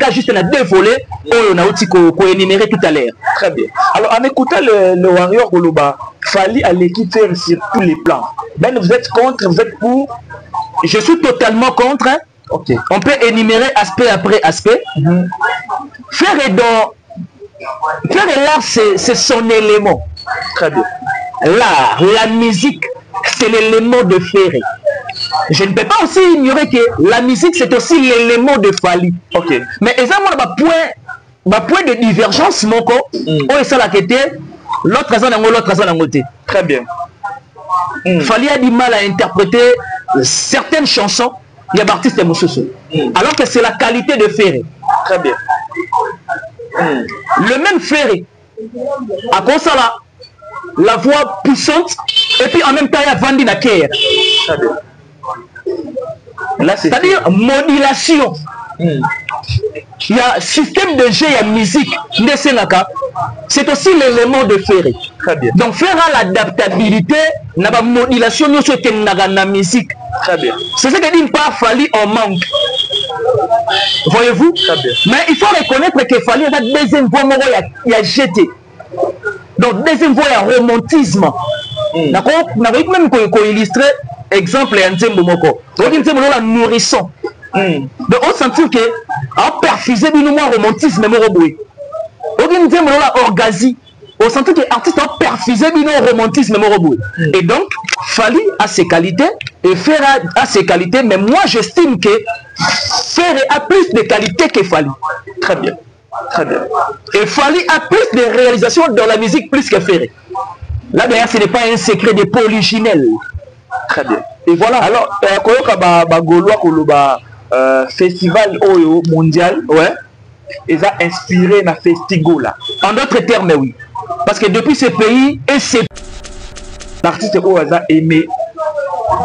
cas juste na deux volets on a aussi énuméré tout à l'heure. Très bien. Alors en écoutant le Warrior Goloba, Fally a l'équipe faire sur tous les plans. Ben vous êtes contre, vous êtes pour? Je suis totalement contre. Hein? Ok. On peut énumérer aspect après aspect. Faire et l'art, c'est son élément. Très bien. L'art, la musique, c'est l'élément de Ferré. Je ne peux pas aussi ignorer que la musique, c'est aussi l'élément de Fally. Ok. Mais exactement, point de divergence, mon corps, on est ça la quête, l'autre raison d'un côté. Très bien. Fally a du mal à interpréter certaines chansons. Il y a d'artistes et Moussousou. Alors que c'est la qualité de Ferré. Très bien. Le même Ferré, à cause de ça, la voix puissante, et puis en même temps, il y a Vandi Naker. Très bien. C'est-à-dire modulation. Il y a système de jeu, il y a musique. C'est aussi l'élément de Ferré. Très bien. Donc faire l'adaptabilité, la modulation, nous sommes dans la musique. Très bien. C'est ce que dit pas Fally en manque. Voyez-vous? Très bien. Mais il faut reconnaître que Fally a deuxième voix, il a jeté. Donc deuxième voix, il y a romantisme. On a même illustrer exemple et un tempo moko. Donc un tempo la nourrisson. Donc on sentit que a perfusé bien moins romantisme mais roboué. Donc un tempo la orgasie. On sentit que l'artiste a perfusé bien romantisme mais roboué. Et donc Fally a ses qualités et Ferré a ses qualités, mais moi j'estime que Ferré a plus de qualités que Fally. Très bien. Très bien. Et Fally a plus de réalisations dans la musique plus que Ferré. Là d'ailleurs ce n'est pas un secret de polyginelle. Très bien. Et voilà, alors, Gaulois festival mondial, ouais, ils ont inspiré na Festigola. En d'autres termes, oui. Parce que depuis ce pays, et c'est l'artiste a aimé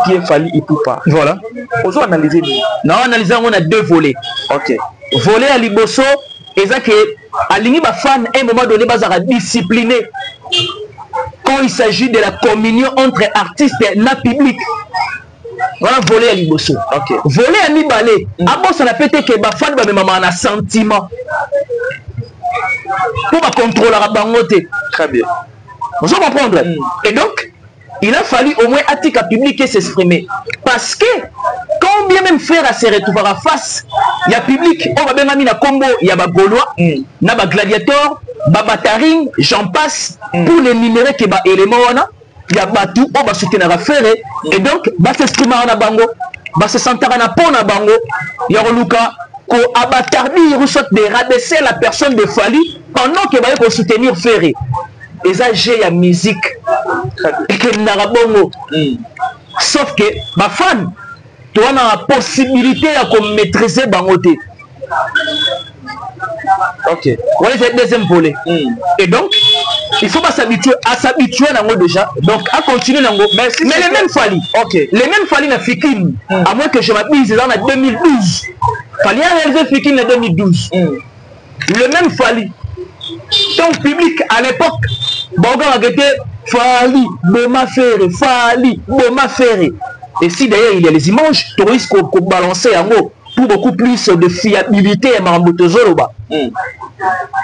qui est Fally Ipupa. Voilà. On a analysé. Non, analysé, on a deux volets. Ok. Volet à Liboso, et ça que à l'ini fan, à un moment donné, ils discipliné. Quand il s'agit de la communion entre artistes et le public. Voilà, voler à Liboso. Ok. Voler à Nibalé. Avant, ça n'a pas été que les fans ont un sentiment. Pour contrôler la bangote. Très bien. Vous comprenez? Et donc, il a fallu au moins à public s'exprimer. Parce que, quand bien même faire à se retrouver à face, il y a public, on va bien mis la combo, il y a des Gaulois, il y a des gladiateurs, Babataring, j'en passe, pour les numérer qui est élément, il y a Batou, on va soutenir à faire, et donc, va s'exprimer en bango, va se sentir en pont en bango, il y a Luka, qu'on abatardi, il soit de rabaisser la personne de Fally pendant qu'il va soutenir Ferré. Et ça, j'ai la musique, et que n'a pas bongo. Sauf que, ma fan, tu as la possibilité de maîtriser bangote. Ok. Voilà, c'est le deuxième volet. Et donc, il faut pas s'habituer à Nango déjà. Donc, à continuer Nango. Mais les mêmes Fally. Ok. Les mêmes Fally na Fikine. À moins que je m'abuse dans la 2012. Fally a réalisé Fikine en 2012. Le même Fally. Ton public à l'époque, Boga a été Fally, Boma Ferré, Fally, Boma Ferré. Et si d'ailleurs il y a les images, tu risques de balancer en haut. Pour beaucoup plus de fiabilité et Marambotozoloba.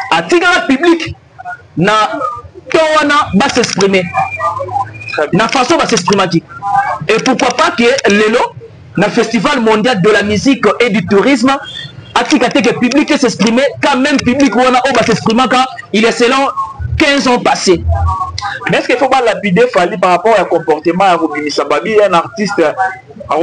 À Tigara public, na Towana va s'exprimer. Na façon va s'exprimer. Et pourquoi pas que Lelo, na Festival mondial de la musique et du tourisme, à Tigara que public s'exprimer, quand même public va s'exprimer quand il est selon 15 ans passés. Mais est-ce qu'il ne faut pas lapider Fally par rapport au comportement à Robini Sababi, un artiste à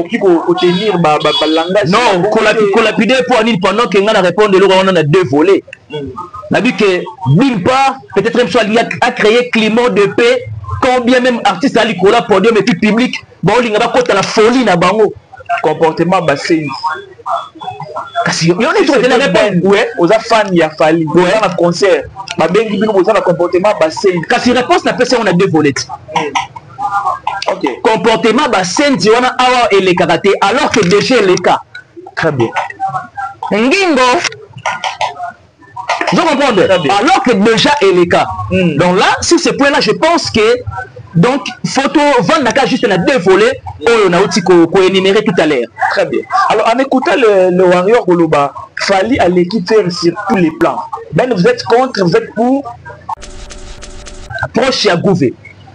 tenir le langage? Non, qu'on lapider pour Anil pendant qu'il a répondu, on a deux volets. On a vu que, d'une part, peut-être même soit lié à créer climat de paix, quand bien même artiste à l'Icola, podium et puis public, bon, il va côté la folie na bango. Comportement bassin. Parce que on est trop de répondre. Ouais, aux fans il y a Fally. Ouais, un concert. Ma bien dit nous besoin de comportement bassin. Quand il réponse la personne on a deux volets. Ok. Comportement bassin, tu on a awa et les karaté alors que déjà les cas. Très bien. Ngingo. Vous comprenez? Alors que déjà est les cas. Donc là, sur ce point-là, je pense que donc photo vendre juste on a deux volets, on a aussi énuméré tout à l'heure. Très bien. Alors en écoutant le Warrior Goloba, Fally à l'équipe faire sur tous les plans. Ben vous êtes contre, vous êtes pour. Proche à Gouvé.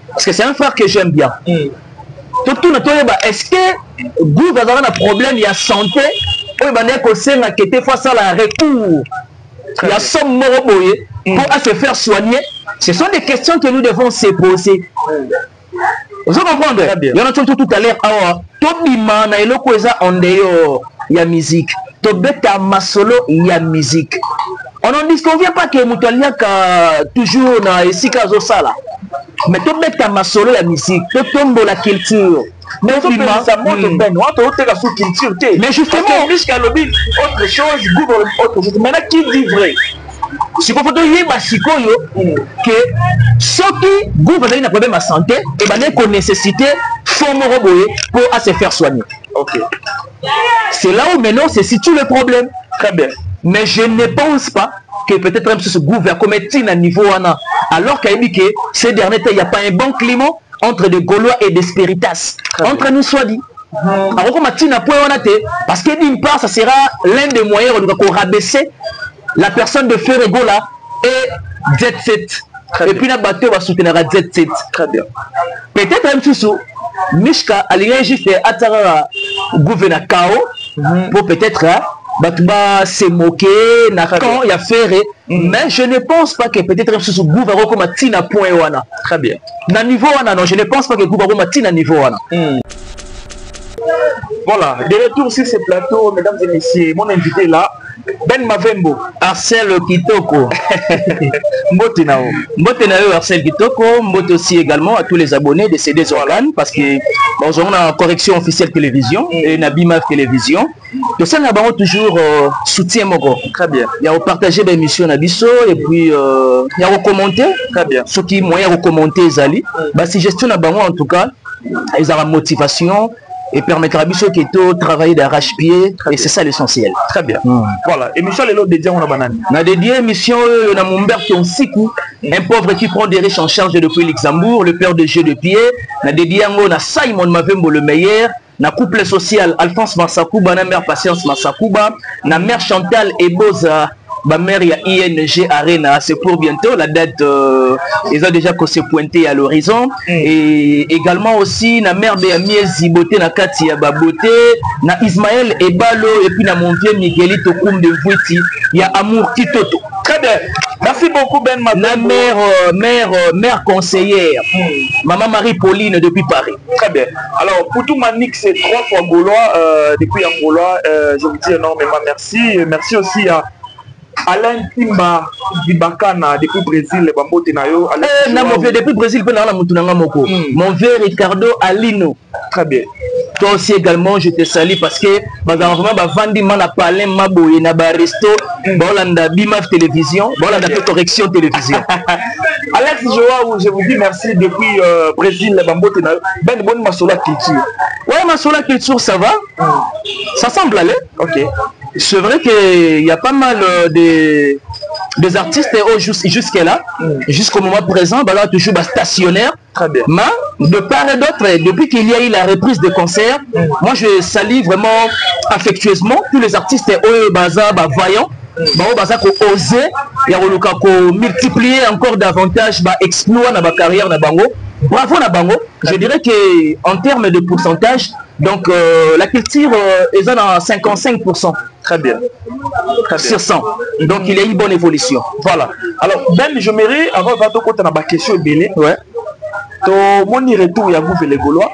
Parce que c'est un frère que j'aime bien. Est-ce que Gouvé a un problème, il y a santé, ou il y a face à la recours, il y a son moroboye pour se faire soigner. Ce sont des questions que nous devons se poser. Vous comprenez? Il y en a tout à l'heure. Tobima na eloko eza ondeyo ya musique. Tobeta masolo ya musique. On ne disconvient pas que Moutaliaka toujours na esika zo sala. Mais tobeta masolo ya musique, to tombo la culture. Mais ça montre ben, on a la sous-culture. Mais justement, jusqu'à l'objet, autre chose, Google autre chose. Maintenant, qui dit vrai? Si vous voulez que ceux qui gouvernent un problème de santé, et ben qu'on nécessité pour se faire soigner. Ok. C'est là où maintenant se situe le problème. Très bien. Mais je ne pense pas que peut-être même ce gouvernement commettre un niveau alors qu'il dit que ces derniers temps il n'y a pas un bon climat entre des Gaulois et des Spiritas. Entre nous soit dit. Alors comme parce que d'une part ça sera l'un des moyens de rabaisser la personne de Ferregola et Jet Set. Et puis la bateau va soutenir Jet Set. Très bien. Peut-être même sous Mishka a juste Atara gouverneur Kao pour peut-être se moquer quand il y a Ferré. Mais je ne pense pas que peut-être même sous gouverneur comme Tina point wana. Très bien. Na niveau wana non, je ne pense pas que gouverneur Tina niveau wana. Voilà, de retour sur ce plateau, mesdames et messieurs, mon invité là, Ben Mavembo, Arcel Kitoko. Mbote Nao, Arcel Kitoko, Mbote aussi également à tous les abonnés de ces deux organes parce que nous avons une correction officielle télévision et Nabima télévision. Tout ça, nous avons toujours soutien Moko. Très bien. Il y a partagé l'émission Nabiso et puis il y a commenté. Très bien. Ceux qui m'ont commenté Zali, si gestion en tout cas, ils ont la motivation. Et permettra à Bissot qui est travailler d'arrache-pied et c'est ça l'essentiel. Très bien. Voilà. Émission les lots dédiés on a banane. On a dédié émission on a mon père qui ont 6 coups. Un pauvre qui prend des riches en charge depuis Luxembourg, le père de jeu de pied. On a dédié on a Simon Mavembo le meilleur. Na couple social Alphonse Massakouba, na mère Patience Massakouba, na mère Chantal Eboza. Ma mère, il y a ING Arena, c'est pour bientôt. La date, ils ont déjà s'est pointé à l'horizon. Et également aussi, la mère de Miezi Boté, na Katia Baboté, na Ismaël Ebalo, et puis na mon vieux Miguelito Koum de Vouiti. Il y a Amour Kitoto. Très bien. Merci beaucoup, Ben Mavembo. La mère conseillère, Maman Marie-Pauline depuis Paris. Très bien. Alors, pour tout Manik, c'est 3 fois Gaulois, depuis Angola. Je vous dis énormément merci. Merci aussi à Alain Timba Dibakana depuis Brésil, Bambote Nayo. Depuis Brésil, mon vieux Ricardo Alino. Très bien. Toi aussi également, je te salue parce que vraiment, Vandi Mana Palin Maboye Naba Resto, Bolanda Bimaf Télévision, Bolanda Correction Télévision. Alex Joao, je vous dis merci depuis Brésil, Bambote Nayo. Ben bonne Masola Culture. Ouais, Masola Culture, ça va. Ça semble aller. Ok. C'est vrai qu'il y a pas mal des artistes jusqu'à là, jusqu'au moment présent, là, toujours stationnaire. Très bien. Mais de part et d'autre, depuis qu'il y a eu la reprise de concert, moi je salue vraiment affectueusement tous les artistes voyants. Oser, multiplier encore davantage exploit dans ma carrière na bango. Bravo na bango. Je dirais que en termes de pourcentage, donc la culture est à 55%. Très bien. Très bien. Sur 100. Donc il y a une bonne évolution. Voilà. Alors Ben, j'aimerais avant de côté na question belé. Ouais. To moni retour ya Gouvé les Gaulois.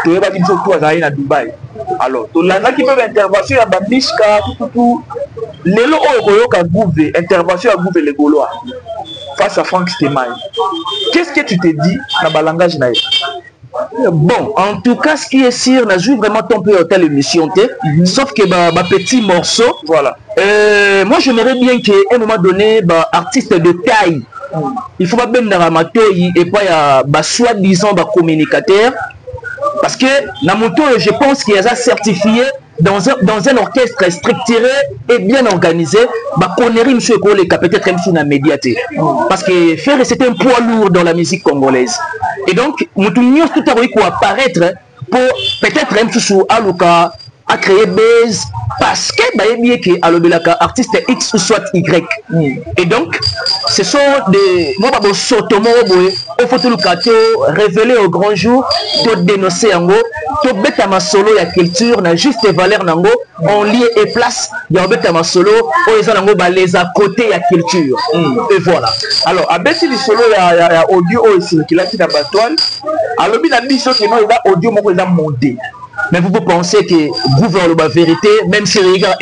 To yeba ki biso to azali na Dubaï. Alors, to landa ki peuvent intervention ya ba Mishka tout. Lelo oyo koyoka Gouvé, intervention à Gouvé les Gaulois face à Franck Stemay. Qu'est-ce que tu te dis dans le langage naïf? Bon, en tout cas, ce qui est sûr, on a joué vraiment ton peu hôtel émission, sauf que ma petit morceau, voilà. Moi, j'aimerais bien qu'à un moment donné, artiste de taille, il faut pas bien d'aramato et pas soi-disant communicateur, parce que la moto, je pense qu'il y a certifié dans un orchestre structuré et bien organisé, connerie monsieur Koleka peut-être même sur la médiaté. Parce que faire c'est un poids lourd dans la musique congolaise. Et donc, nous tout à apparaître pour peut-être même sur Aluka a créé buzz parce que bayebi que alobelaka artiste X ou soit Y. Et donc ce sont des moi ba sotomo boye il faut tout le cato révéler au grand jour to dénoncer yango to beta masolo ya culture na juste valeur nango en lieu et place ya beta masolo o eza nango ba les à côté ya culture. Et voilà. Alors abeti li solo ya audio o circulati na batwal alobi na biso que non eza audio moko eza monté. Mais vous pensez que gouvernement la vérité, même si les gars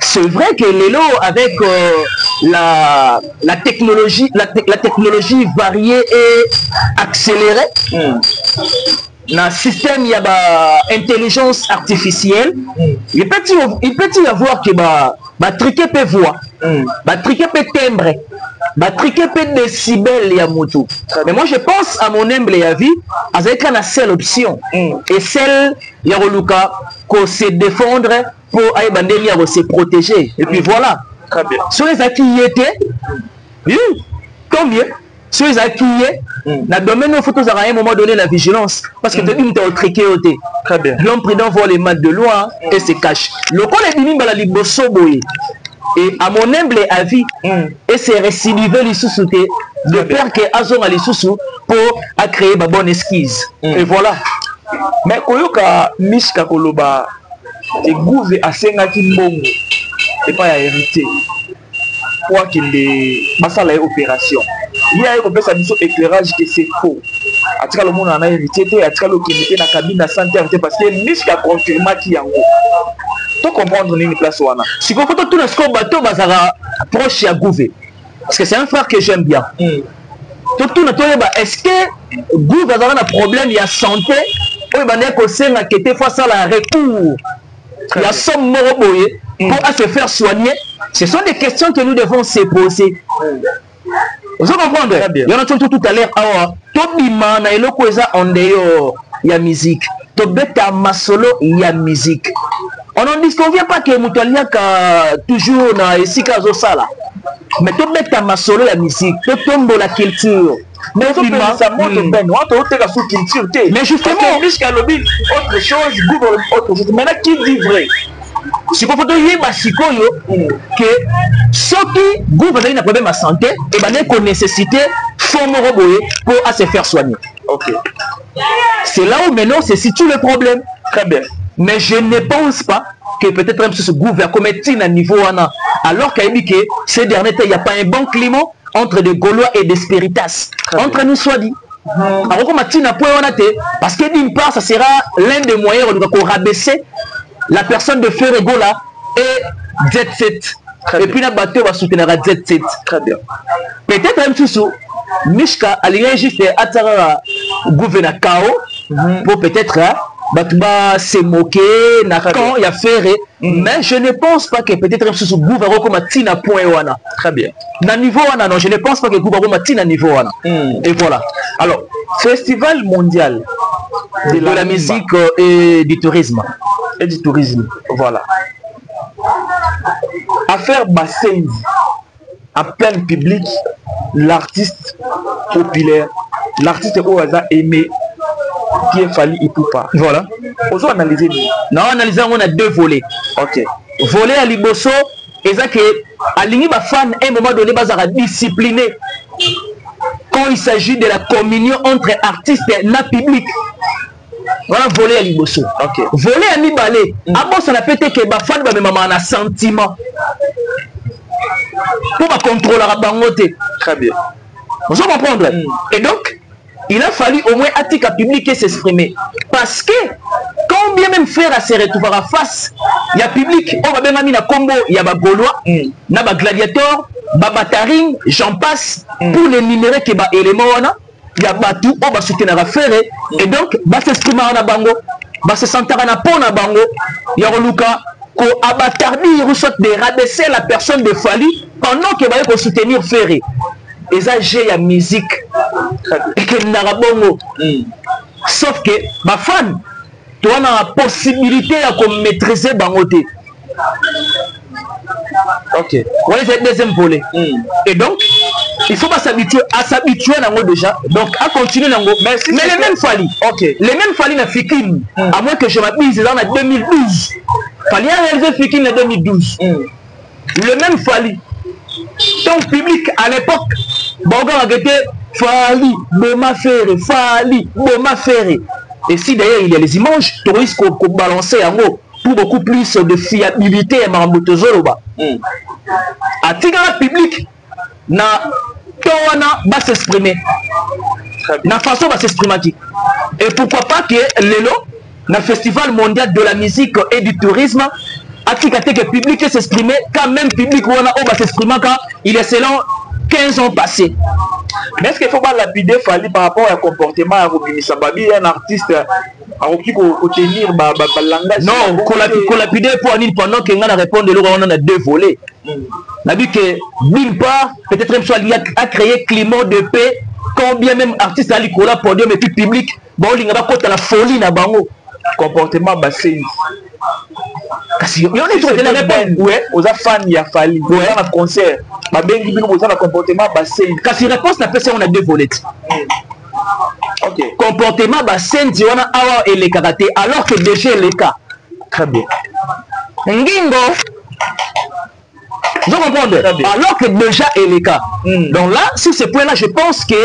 c'est vrai que Lelo avec la technologie variée et accélérée, dans le système il y a intelligence artificielle, il peut y avoir que triquer peut voix, triquer peut timbre, triquer peut décibel ya moto. Mais moi je pense à mon humble avis avec une seule option et celle ya Luka qu'on se défendre pour se protéger et puis voilà. Très bien. Sur les acquis y étaient, tant mieux. Sur les acquis dans le domaine où il faut à un moment donné la vigilance parce que tu as triqué au thé. Très bien. L'homme prudent voit les maths de loin et se cache. Le col est venu la liboso boye. Et à mon humble avis, et c'est récidiver les sous-soutés de peur que Azon a les sous pour créer ma bonne esquisse. Et voilà. Mais Koyoka Mishka Koloba et Gouve a Sengaki Mbongo et pas à hériter. Quoi qu'il est à la opération. Il y a un mission éclairage que c'est faux. À tout cas, le monde en a hérité, à tout cas, le qui était dans la cabine de santé parce que Mishka confirma qu'il y a un tu comprendre une place où on a. Si vous faites tout le score bateau, bazara proche à Gouvé. Parce que c'est un frère que j'aime bien. Est-ce que Gouvé a un problème, il y a santé, ou il y a que face à la recours, il y a somme moroboye pour se faire soigner. Ce sont des questions que nous devons se poser. Vous comprenez? Il y en a tout à l'heure. Tobima na eloko eza ondeyo ya musique. Tobeta masolo ya musique. On ne disconvient pas que Moutaliaka toujours na esika zo sala. Mais tobeta masolo ya musique, to tombo la culture. Mais ça montre ben, culture. Mais justement, jusqu'à l'objet autre chose, Google autre chose. Maintenant qui dit vrai? Si vous voulez que ceux qui gouvernent un problème de santé, et bien qu'on nécessite forme pour se faire soigner. Ok. C'est là où maintenant se situe le problème. Très bien. Mais je ne pense pas que peut-être même ce gouvernement commettre à niveau alors qu'il dit que ces derniers temps il n'y a pas un bon climat entre des Gaulois et des Spiritas. Entre nous soit dit. Alors comme parce que d'une part ça sera l'un des moyens de rabaisser la personne de Ferregola et Jet Set. Et puis la bateau va soutenir Jet Set. Très bien. Peut-être même sous Mishka a juste à gouverner KO pour peut-être se moquer quand il y a ferré. Mais je ne pense pas que peut-être même sous gouvernement comme Tina point wana. Très bien. Na niveau wana non, je ne pense pas que gouvernement Tina niveau wana. Et voilà. Alors, festival mondial de la musique et du tourisme. Et du tourisme, voilà. Affaire Bassendi, en plein public, l'artiste populaire, l'artiste au hasard aimé, qui est Fally Ipupa. Voilà. On va analyser. Non, analyser, on a deux volets. Ok. Volet à Liboso, et ça que à l'ini ba fan à un moment donné bazara discipliné quand il s'agit de la communion entre artistes et la public. Voilà voler à Liboso. Ok. Voler à Nibalé. Avant ça n'a pas été que ba fan ba même un sentiment pour pas contrôler la bangote. Très bien. Vous comprendre. Et donc il a fallu au moins attiquer à public et s'exprimer parce que quand bien même faire à se retrouver à face, il y a public, on va bien mis na combo, il y a ba Gaulois, na ba gladiator, ba Bataring, j'en passe pour les numérer que ba élément wana, il y a ba tout, on va soutenir à faire et donc ba s'exprimer na bango, ba se sentir na pona bango, il y a Luka ko abatardi reçoit de rabaisser la personne de Fally pendant que ba ko soutenir Ferré. Et ça j'ai la musique et que narabongo. Sauf que ma fan tu as la possibilité de maîtriser bangote. Ok. Voilà, c'est le deuxième volet. Et donc, il faut pas s'habituer à s'habituer déjà. Donc à continuer nango. Mais les mêmes Fally. OK. Les mêmes Fally na Fikine. À moins que je m'abuse dans la 2012. Fally a réalisé Fikine en 2012. Le même Fally. Ton public à l'époque, Boga a été Fally, Boma Ferré, Fally, Boma Ferré. Et si d'ailleurs il y a les images, tu risques de balancer en haut pour beaucoup plus de fiabilité et Marambotozoloba. À Tigara public, na Towana va s'exprimer. Na façon va s'exprimer. Et pourquoi pas que Lelo, na Festival mondial de la musique et du tourisme, à Tigate que public s'exprimer, quand même public va s'exprimer quand il est selon 15 ans passés. Mais est-ce qu'il ne faut pas lapider Fally par rapport au comportement à Robini Sababi, un artiste à tenir le langage? Non, qu'on lapider pour Anil pendant qu'il y a répondu, on a deux volets. On a vu que d'une part, peut-être même soit lié à créer climat de paix, quand bien même artiste à l'Icola, podium et puis public, bon, il y a pas la folie na bango. Comportement bassin. Kasi on est sur la réponse. Ouais, aux fans il y a Fally. Ouais, un concert. Ma ben qui nous a comportement bassin. Kasi réponse na PC on a deux volets. OK. Comportement bassin, tu on a awa et les karaté alors que déjà les cas. Très bien. Ngingo. Vous comprenez? Alors que déjà est les cas. Donc là, sur ce point-là, je pense que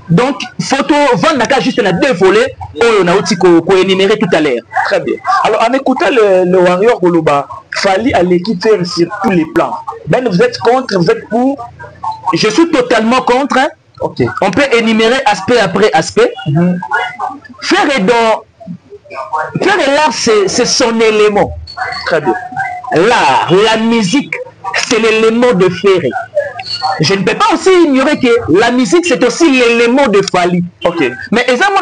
donc photo Vandaka juste on a deux volets. On a aussi énuméré tout à l'heure. Très bien. Alors en écoutant le Warrior Goloba, Fally à l'équipe faire sur tous les plans. Ben vous êtes contre, vous êtes pour? Je suis totalement contre. Hein? OK. On peut énumérer aspect après aspect. Faire et l'art, c'est son élément. Très bien. L'art, la musique, c'est l'élément de Ferré. Je ne peux pas aussi ignorer que la musique, c'est aussi l'élément de Fally. OK. Mais exactement,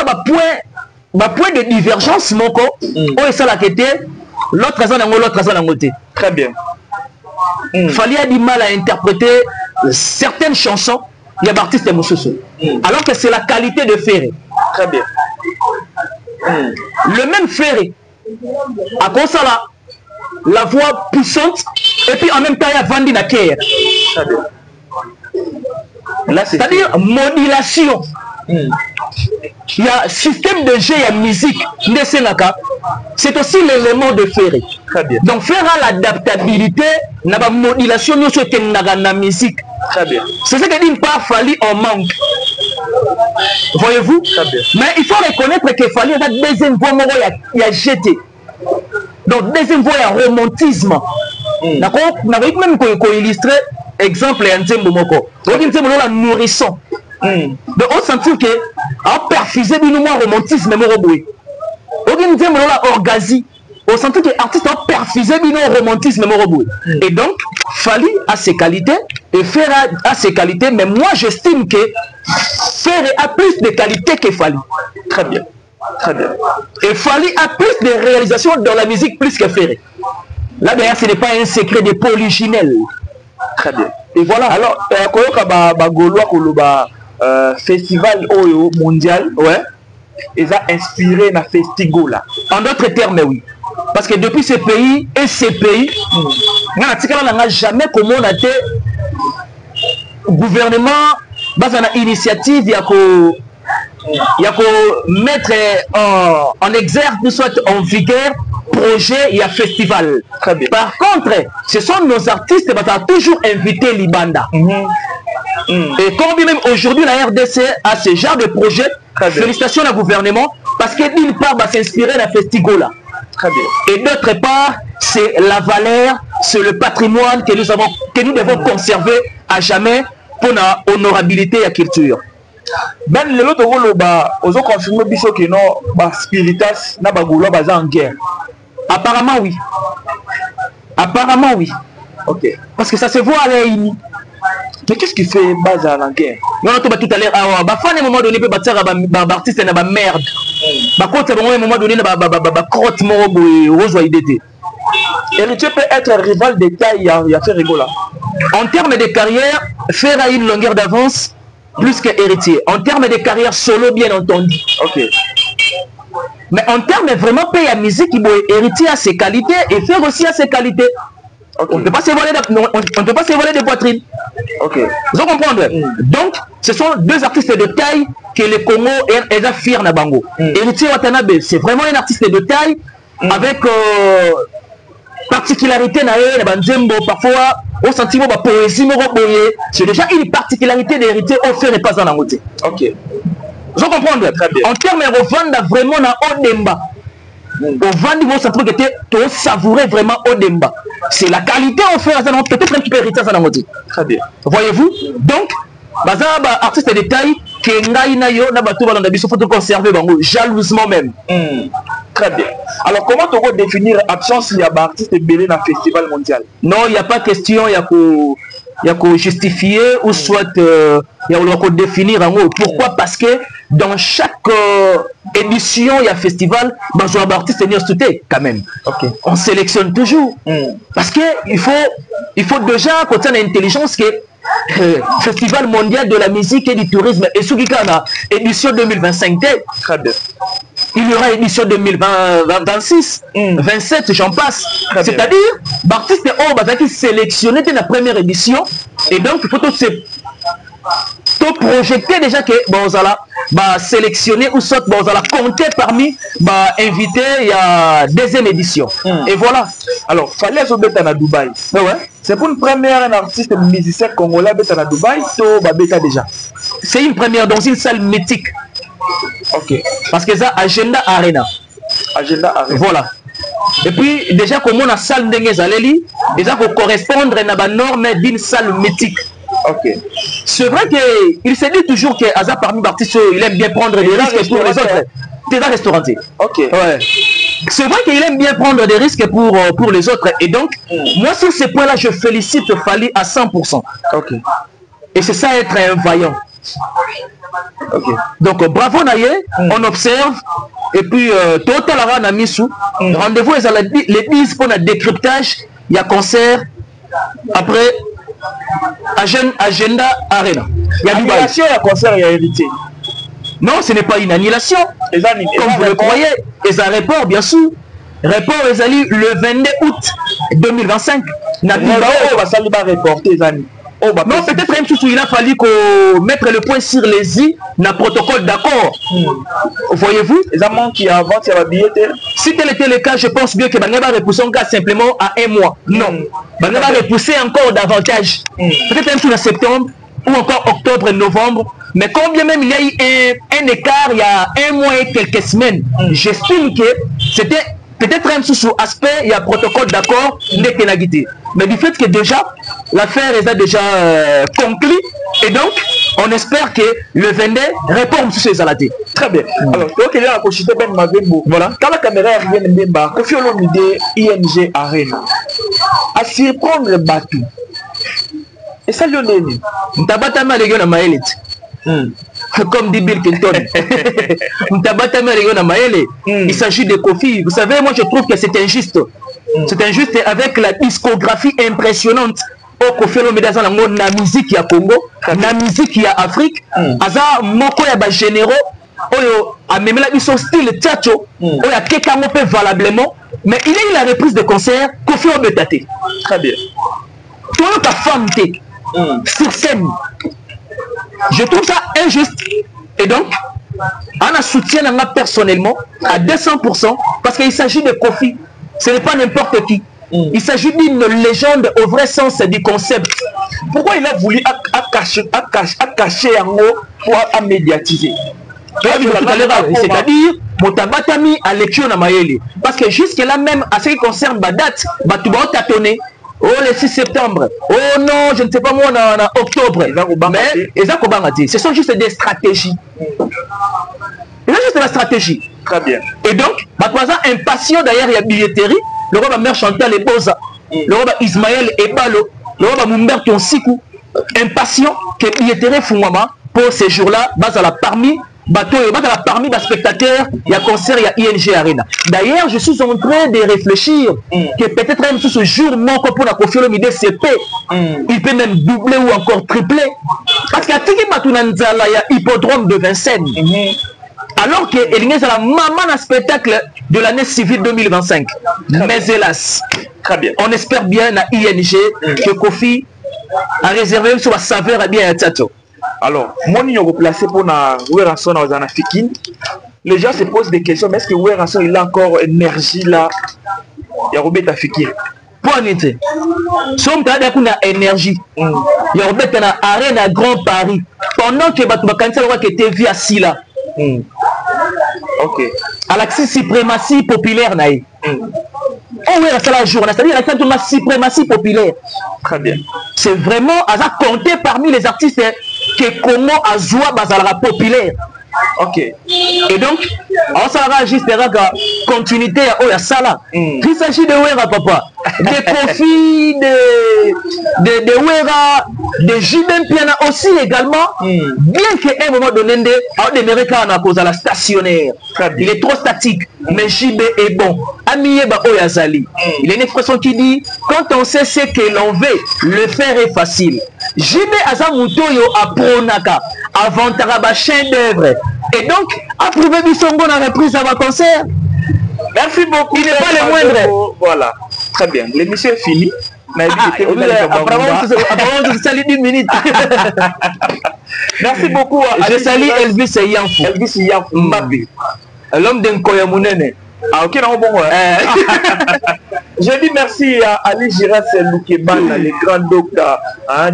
point de divergence, mon corps, on est ça la quête, l'autre raison dans côté. Très bien. Fally a du mal à interpréter certaines chansons, il y a artistes et Moussousou. Alors que c'est la qualité de Ferré. Très bien. Le même Ferré, à cause ça là, la voix puissante, et puis en même temps, il y a Vandi Naker. Très bien. C'est-à-dire modulation. Il y a système de jeu et musique. C'est aussi l'élément de Ferré. Très bien. Donc faire l'adaptabilité, la modulation, nous souhaitons la musique. Très bien. C'est ce que dit par Fally en manque. Voyez-vous? Très bien. Mais il faut reconnaître que Fally a la deuxième voix, il a jeté. Donc deuxième voix, il y a romantisme. D'accord? On a même illustrer exemple et un Nzembo moko. Donc Nzembo la nourrisson. Donc on sentit que a perfusé du moins romantisme mais roboué. Donc Nzembo la orgasie. On sentit que l'artiste a perfusé du romantisme mais roboué. Et donc Fally a ses qualités et Ferré a ses qualités, mais moi j'estime que Ferré a plus de qualités que Fally. Très bien. Très bien. Et Fally a plus de réalisations dans la musique plus que Ferré. Là d'ailleurs ce n'est pas un secret de polyginelle. Très bien. Et voilà. Alors, Gaulois festival mondial, ouais, ils ont inspiré na Festigola. En d'autres termes, oui. Parce que depuis ce pays et ces pays, on n'a jamais comment on a été gouvernement, basé sur l'initiative, il y a mettre en exergue, soit en vigueur, projet, il y a festival. Très bien. Par contre, ce sont nos artistes qui ont toujours invité Libanda. Et comme même aujourd'hui la RDC a ce genre de projet, félicitations au gouvernement, parce que d'une part va s'inspirer de la Festigola. Très bien. Et d'autre part, c'est la valeur, c'est le patrimoine que nous devons conserver à jamais pour la honorabilité et la culture. Ben le lot ozo confirmer biso que non ba spiritas na ba Gaulois baza en guerre. Apparemment oui. Apparemment oui. OK. Parce que ça se voit à Réuni. Mais qu'est-ce qui fait base à la guerre? On a tout à l'heure bah fan à un moment donné peut battre artiste na ba merde. Bah quand à un moment donné na ba crotte morobo rose idété. Héritier peut être rival d'État, il y a fait rigola. En termes de carrière, faire une longueur d'avance plus que héritier. En termes de carrière solo, bien entendu. OK. Mais en termes vraiment payer la musique, héritier a ses qualités et faire aussi a ses qualités. Okay. On ne peut pas se voler de poitrine. Ok. Vous comprenez? Donc, ce sont deux artistes de taille que le Congo est fier na bango. Héritier Watanabe, c'est vraiment un artiste de taille avec particularité na banzembo parfois au sentiment de poésie c'est déjà une particularité d'héritier offert et pas en angoté. Ok. Vous comprenez? Très bien. En termes de revendre vraiment na Odemba. Au vendre vos centres qui étaient savourer vraiment Odemba. C'est la qualité offerte peut-être un petit peu héritier à angoté. Très bien. Voyez-vous? Donc baza artiste de taille que ngai na yo na bato balanda biso faut conserver bango jalousement même. Très bien. Alors comment tu peux définir l'absence de l'artiste belé dans le festival mondial? Non, il n'y a pas question, il y a qu'à justifier ou soit il y a qu'à définir en haut. Pourquoi? Parce que dans chaque édition, il y a festival, il y a un artiste quand même. Okay. On sélectionne toujours. Parce qu'il faut déjà côté l'intelligence que Festival mondial de la musique et du tourisme et ce qui est édition 2025. Très bien. Il y aura édition 2026, 27, j'en passe. C'est-à-dire, l'artiste est sélectionné dans la première édition et donc il faut tout projeter déjà que bon, sélectionner ou soit bon, compter parmi invités il y a deuxième édition. Et voilà. Alors, fallait se à Dubaï. Ouais. C'est pour une première un artiste musicien congolais à Dubaï, déjà. C'est une première dans une salle mythique. Ok. Parce que ça Agenda Arena. Agenda Arena. Voilà. Et puis déjà comme on a salle d'Engezaleli, déjà pour correspondre à la norme d'une salle mythique. Ok. C'est vrai qu'il se dit toujours que Aza parmi les artistes, il aime bien prendre des risques pour les autres. Déjà restauranté. Ok. Ouais. C'est vrai qu'il aime bien prendre des risques pour les autres. Et donc, moi sur ces points-là, je félicite Fally à 100%. Ok. Et c'est ça être un vaillant. Okay. Donc bravo Naye, on observe et puis total la misou. Rendez-vous les 10 pour le décryptage, il y a concert après Agenda Arena. Il y a annulation, il y a concert, il y a héritier. Non, ce n'est pas une annulation. Comme vous le croyez, les aéroports bien sûr. Report le 22 août 2025. Non, peut-être même tout il a fallu mettre le point sur les i dans le protocole d'accord. Voyez-vous? Les amants qui avant il y a billet. Si tel était le cas, je pense bien que Banga va repousser un cas simplement à un mois. Non. Banga va repousser encore davantage. Peut-être même tout en septembre ou encore octobre et novembre. Mais combien même il y a eu un écart il y a un mois et quelques semaines, j'estime que c'était peut-être même sous aspect, il y a protocole d'accord, mais du fait que déjà, l'affaire est déjà conclue, et donc, on espère que le 22 répond sur ces aladés. Très bien. Alors, donc, il y a la possibilité de Mavembo. Voilà. Quand la caméra est rien de bas, Kofi Olomide ING Arena, à s'y prendre le bateau. Et ça, Lionel, Ntabatama les gars na Maëlit. Comme dit Bill Clinton. Il s'agit de Kofi. Vous savez, moi je trouve que c'est injuste. C'est injuste avec la discographie impressionnante. Au Kofi Olomide dans la musique ya Congo, la musique ya Afrique, aza moko ya ba généraux, oyo a même la son style tchacho, oyo a quelqu'un peut valablement, mais il a eu la reprise de concert Kofi Olomide. Très bien. Toi ta femme t'es sur scène. Je trouve ça injuste. Et donc, on a soutien personnellement à 200% parce qu'il s'agit de Kofi. Ce n'est pas n'importe qui. Il s'agit d'une légende au vrai sens du concept. Pourquoi il a voulu cacher en haut pour médiatiser? C'est-à-dire, Motabatami à lecture na Mayele. Parce que jusque-là même, à ce qui concerne ma date, Batouba tâtonné. Oh, le 6 septembre. Oh non, je ne sais pas moi, en octobre. Mais ce sont juste des stratégies. C'est juste la stratégie. Très bien. Et donc, impatient d'ailleurs, il y a billetterie. Le roi mère Chantal et Boza. Le roi Ismaël et Balo. Le roi Mumber Tonsikou. Impatient que billetterie Fumama pour ces jours-là, parmi les spectateurs, il y a concert, il y a ING Arena. D'ailleurs, je suis en train de réfléchir que peut-être même sous ce jour, mon pour la Kofi Olomide CP, il peut même doubler ou encore tripler. Parce qu'à Tiki Matunanzala, il y a hippodrome de Vincennes. Alors que il y a la maman spectacle de l'année civile 2025. Mais hélas, très bien. On espère bien à ING que Kofi à réserver sur la saveur à bien tato. Alors, mon niveau replacé pour na Weranson aux Anafikine. Les gens se posent des questions, mais est-ce que Weranson il a encore énergie là? Il y a Robert Fikir. Pour n'était. Somme t'as une énergie. Il y a Robert dans arène à Grand Paris. Pendant que Batou Bakansa le que TV à Sila. Ok. À l'accès suprématie populaire naï. Oh oui, c'est la journée, c'est-à-dire la suprématie populaire. Très bien. C'est vraiment à compter parmi les artistes que comment Azoua Bazalra populaire. Ok. Et donc, on s'en juste la continuité à Oya Sala. Il s'agit de Wera, papa. Des profits, de Wera, de Jibem Piana aussi également. Bien qu'à un moment donné, on démarre quand on a posé la stationnaire. Il est trop statique, mais JB est bon. Amiye ba Oya Zali. Il y a une expression qui dit quand on sait ce que l'on veut, le faire est facile. JB Azamutoyo a pronaka avant Taraba chien d'œuvre. Et donc, approuver Bissongo dans la reprise à ma concert. Merci beaucoup. Il n'est pas le moindre. Voilà. Très bien. L'émission est finie. Apparemment, tu salues 10 minutes. Merci beaucoup. Je salue Elvis Yamfou. Elvis Yamfou. Mbappé. L'homme d'un Koyamounene. Ah, ok, non, bon. Je dis merci à Ali Giras Loukeban, le grand docteur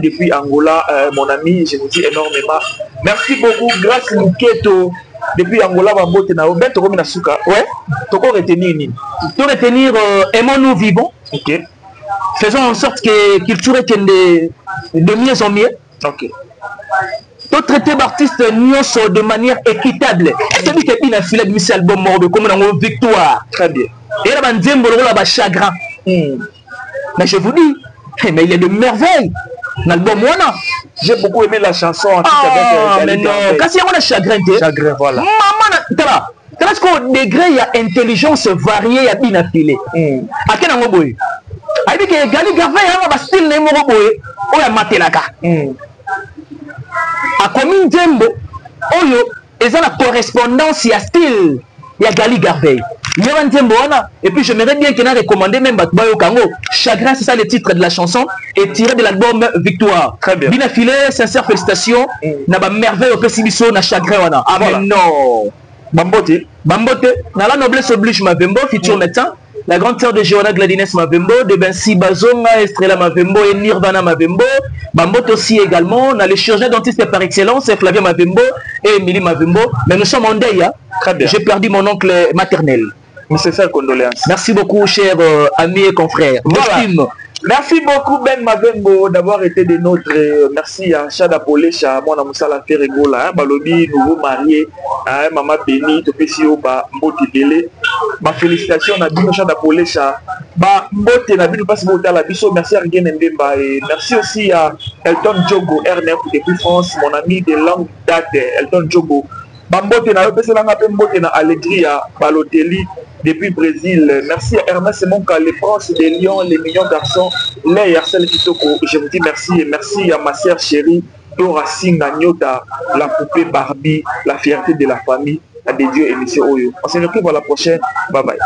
depuis Angola, mon ami, je vous dis énormément. Merci beaucoup, grâce Louketo, depuis Angola, Bambote na Oben, Toko Minasuka. Ouais, Toko retenir ni. Tout retenir, aimons-nous vivons. Ok. Faisons en sorte qu'il serait de mieux en mieux. Ok. Tout traiter l'artiste de manière équitable. C'est-à-dire qu'il a filé de album mort de comme une victoire. Très bien. Et là, on a chagrin. Mais je vous dis, mais il est de merveille. L'album, j'ai beaucoup aimé la chanson. Mais non, quand il y a un chagrin, chagrin, voilà. Maman, est-ce qu'au degré, il y a intelligence variée, il y a bien affilé. À quel moment il dit que Gali Garvey, il y a un style de Moroboy, il y a Matelaka. À commune Djembo, ils ont la correspondance, il y a style, il y a Gali Garvey. Et puis j'aimerais bien qu'il ait recommandé même Bayo Kango. Chagrin, c'est ça le titre de la chanson, et tiré de l'album Victoire. Très bien. Bien affilé, sincère félicitations. N'a pas merveille au Pessibiso, n'a chagrin. Ah mais non. Bambote. Bambote. N'a la noblesse oblige Mavembo, futur médecin. La grande sœur de Johanna Gladines Mavembo, de Bensi Bazonga, Estrella Mavembo et Nirvana Mavembo. Bambote aussi également. On a les chirurgiens dentistes par excellence, Flavia Mavembo et Emily Mavembo. Mais nous sommes en deuil. Très bien. J'ai perdu mon oncle maternel. Monsieur Fer, condoléances. Merci beaucoup, chers amis et confrères. Voilà. Merci beaucoup, Ben Mavembo, d'avoir été des nôtres. Merci à Chada Polecha, mon ami Sala Ferregola, Balobi, nouveau marié, Maman Béni, Topesio, Mbotibele. Ma félicitation à Bino Chada Polecha. Mbote, Nabino Passimo la Bisso, merci à Rien Mbemba. Et merci aussi à Elton Djogo, RNF depuis France, mon ami de longue date, Elton Djogo. Mbote, Mbote, na Alegria, Balotelli. Depuis Brésil, merci à Ernest Monka, les princes des lions, les millions garçons, les Arsène Kitoko. Je vous dis merci et merci à ma sœur chérie, Dora Singa Nyota, la poupée Barbie, la fierté de la famille, à des dieux et messieurs Oyo. On se retrouve à la prochaine. Bye bye.